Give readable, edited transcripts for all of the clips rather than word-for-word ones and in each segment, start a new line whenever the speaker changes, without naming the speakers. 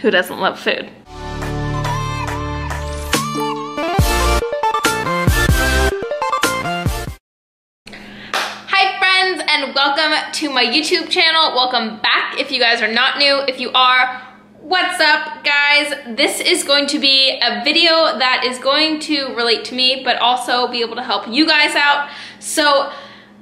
Who doesn't love food? Hi friends, and welcome to my YouTube channel. Welcome back if you guys are not new. If you are, what's up guys? This is going to be a video that is going to relate to me, but also be able to help you guys out. So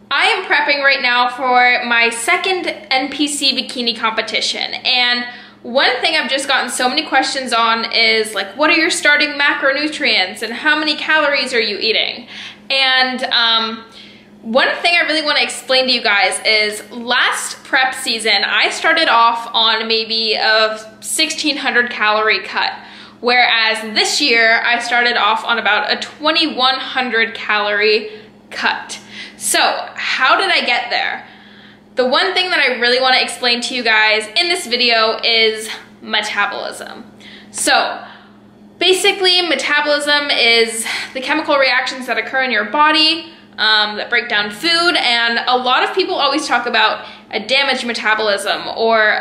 I am prepping right now for my second NPC bikini competition, and one thing I've just gotten so many questions on is like, what are your starting macronutrients and how many calories are you eating? And one thing I really want to explain to you guys is last prep season, I started off on maybe a 1,600 calorie cut, whereas this year I started off on about a 2,100 calorie cut. So how did I get there? The one thing that I really want to explain to you guys in this video is metabolism. So basically, metabolism is the chemical reactions that occur in your body that break down food, and a lot of people always talk about a damaged metabolism or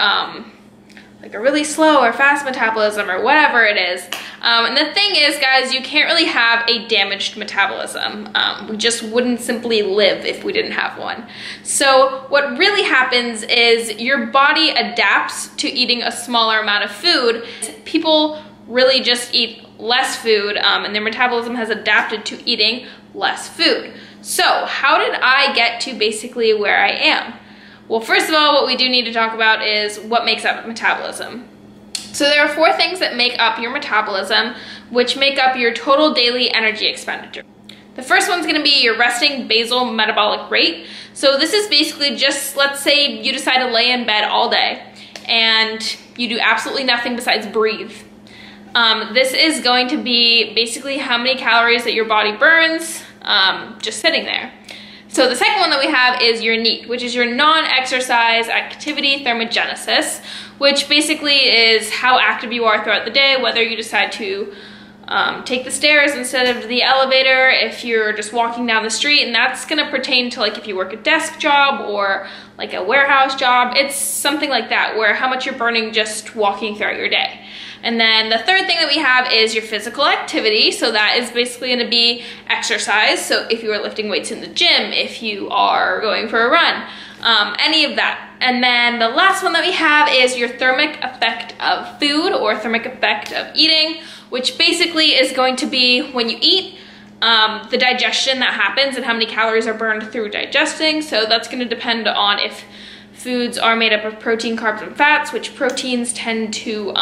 like a really slow or fast metabolism or whatever it is. And the thing is, guys, you can't really have a damaged metabolism. We just wouldn't simply live if we didn't have one. So what really happens is your body adapts to eating a smaller amount of food. People really just eat less food, and their metabolism has adapted to eating less food. So how did I get to basically where I am? Well, first of all, what we do need to talk about is what makes up metabolism. So there are 4 things that make up your metabolism, which make up your total daily energy expenditure. The first one's gonna be your resting basal metabolic rate. So this is basically just, let's say you decide to lay in bed all day and you do absolutely nothing besides breathe. This is going to be basically how many calories that your body burns just sitting there. So the second one that we have is your NEAT, which is your non-exercise activity thermogenesis, which basically is how active you are throughout the day, whether you decide to take the stairs instead of the elevator, if you're just walking down the street, and that's gonna pertain to like if you work a desk job or like a warehouse job. It's something like that, where how much you're burning just walking throughout your day. And then the third thing that we have is your physical activity. So that is basically gonna be exercise. So if you are lifting weights in the gym, if you are going for a run, any of that. And then the last one that we have is your thermic effect of food or thermic effect of eating, which basically is going to be when you eat, the digestion that happens and how many calories are burned through digesting. So that's gonna depend on if foods are made up of protein, carbs, and fats, which proteins tend to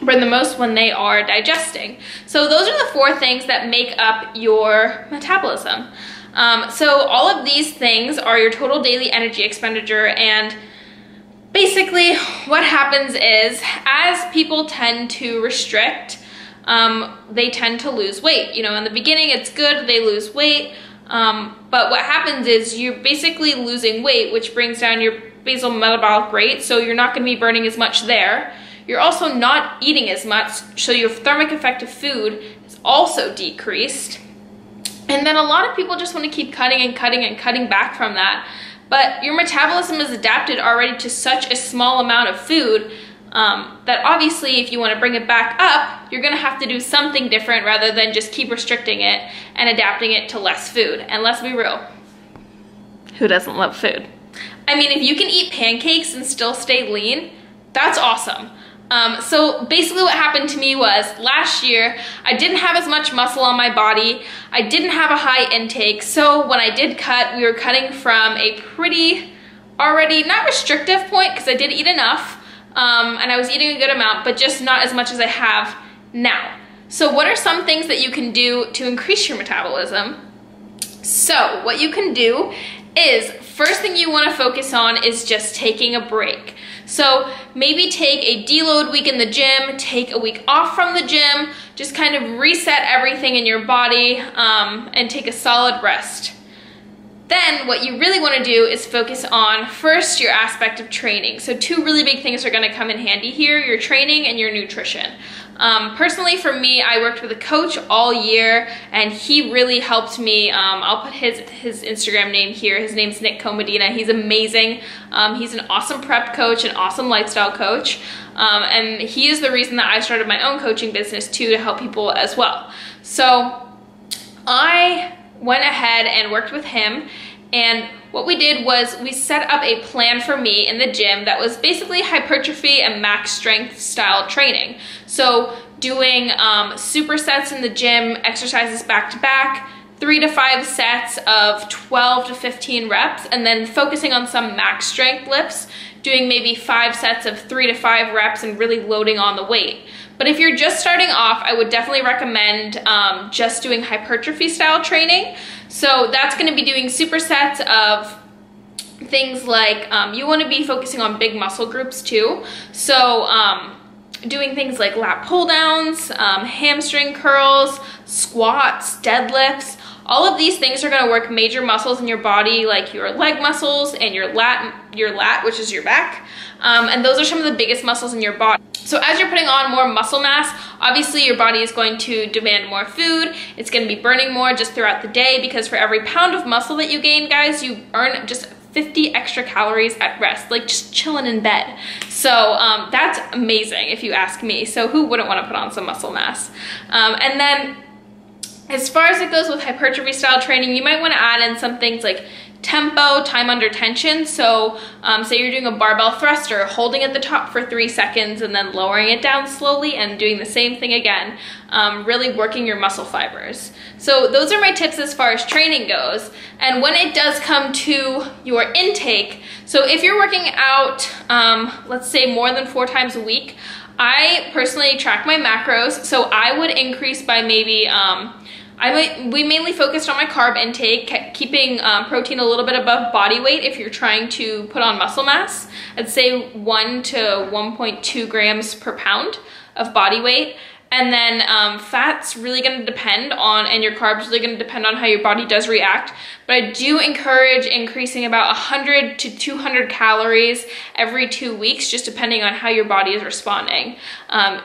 burn the most when they are digesting. So those are the 4 things that make up your metabolism. So all of these things are your total daily energy expenditure, and basically what happens is as people tend to restrict, they tend to lose weight. You know, in the beginning it's good, they lose weight, but what happens is you're basically losing weight, which brings down your basal metabolic rate, so you're not going to be burning as much there. You're also not eating as much, so your thermic effect of food is also decreased. And then a lot of people just want to keep cutting and cutting and cutting back from that. But your metabolism is adapted already to such a small amount of food that obviously if you want to bring it back up, you're going to have to do something different rather than just keep restricting it and adapting it to less food. And let's be real, who doesn't love food? I mean, if you can eat pancakes and still stay lean, that's awesome. So basically what happened to me was last year, I didn't have as much muscle on my body. I didn't have a high intake. So when I did cut, we were cutting from a pretty already not restrictive point because I did eat enough and I was eating a good amount, but just not as much as I have now. So what are some things that you can do to increase your metabolism? So what you can do is, first thing you want to focus on is just taking a break. So maybe take a deload week in the gym, take a week off from the gym, just kind of reset everything in your body and take a solid rest. Then what you really want to do is focus on first your aspect of training. So two really big things are going to come in handy here, your training and your nutrition. Personally for me, I worked with a coach all year and he really helped me. I'll put his Instagram name here. His name's Nick Comedina. He's amazing. He's an awesome prep coach, an awesome lifestyle coach. And he is the reason that I started my own coaching business too, to help people as well. So I went ahead and worked with him, and what we did was we set up a plan for me in the gym that was basically hypertrophy and max strength style training. So doing supersets in the gym, exercises back to back, 3 to 5 sets of 12 to 15 reps, and then focusing on some max strength lifts, doing maybe 5 sets of 3 to 5 reps and really loading on the weight. But if you're just starting off, I would definitely recommend just doing hypertrophy style training. So that's gonna be doing supersets of things like, you wanna be focusing on big muscle groups too. So doing things like lat pull downs, hamstring curls, squats, deadlifts. All of these things are gonna work major muscles in your body, like your leg muscles and your lat, which is your back. And those are some of the biggest muscles in your body. So as you're putting on more muscle mass, obviously your body is going to demand more food. It's gonna be burning more just throughout the day, because for every pound of muscle that you gain, guys, you earn just 50 extra calories at rest, like just chilling in bed. So that's amazing if you ask me. So who wouldn't wanna put on some muscle mass? And then as far as it goes with hypertrophy style training, you might wanna add in some things like tempo, time under tension. So say you're doing a barbell thruster, holding at the top for 3 seconds and then lowering it down slowly and doing the same thing again, really working your muscle fibers. So those are my tips as far as training goes. And when it does come to your intake, so if you're working out, let's say more than 4 times a week, I personally track my macros. So I would increase by maybe, we mainly focused on my carb intake, keeping protein a little bit above body weight if you're trying to put on muscle mass. I'd say 1 to 1.2 grams per pound of body weight. And then fat's really gonna depend on, and your carbs really gonna depend on how your body does react. But I do encourage increasing about 100 to 200 calories every 2 weeks, just depending on how your body is responding.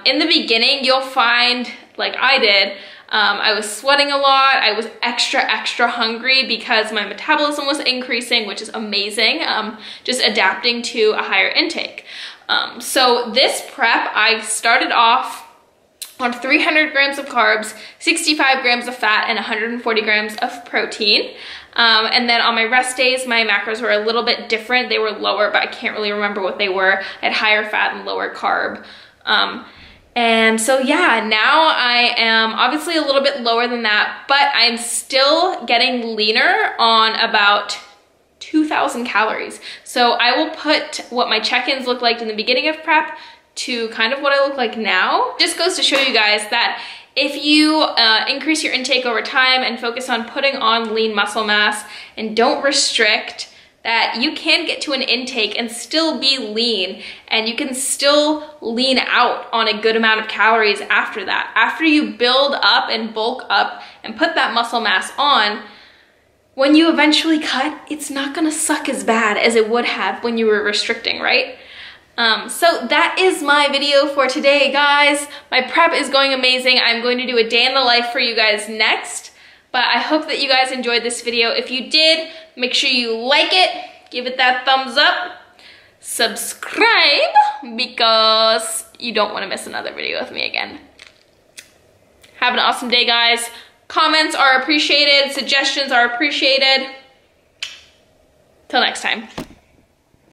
In the beginning, you'll find, like I did, I was sweating a lot. I was extra hungry because my metabolism was increasing, which is amazing, just adapting to a higher intake. So this prep, I started off on 300 grams of carbs, 65 grams of fat, and 140 grams of protein. And then on my rest days, my macros were a little bit different. They were lower, but I can't really remember what they were. I had higher fat and lower carb. And so yeah, now I am obviously a little bit lower than that, but I'm still getting leaner on about 2,000 calories. So I will put what my check-ins look like in the beginning of prep to kind of what I look like now. Just goes to show you guys that if you increase your intake over time and focus on putting on lean muscle mass and don't restrict, that you can get to an intake and still be lean, and you can still lean out on a good amount of calories after that. After you build up and bulk up and put that muscle mass on, when you eventually cut, it's not gonna suck as bad as it would have when you were restricting, right? So that is my video for today, guys. My prep is going amazing. I'm going to do a day in the life for you guys next. But I hope that you guys enjoyed this video. If you did, make sure you like it, give it that thumbs up, subscribe, because you don't want to miss another video with me again. Have an awesome day, guys. Comments are appreciated, suggestions are appreciated. Till next time.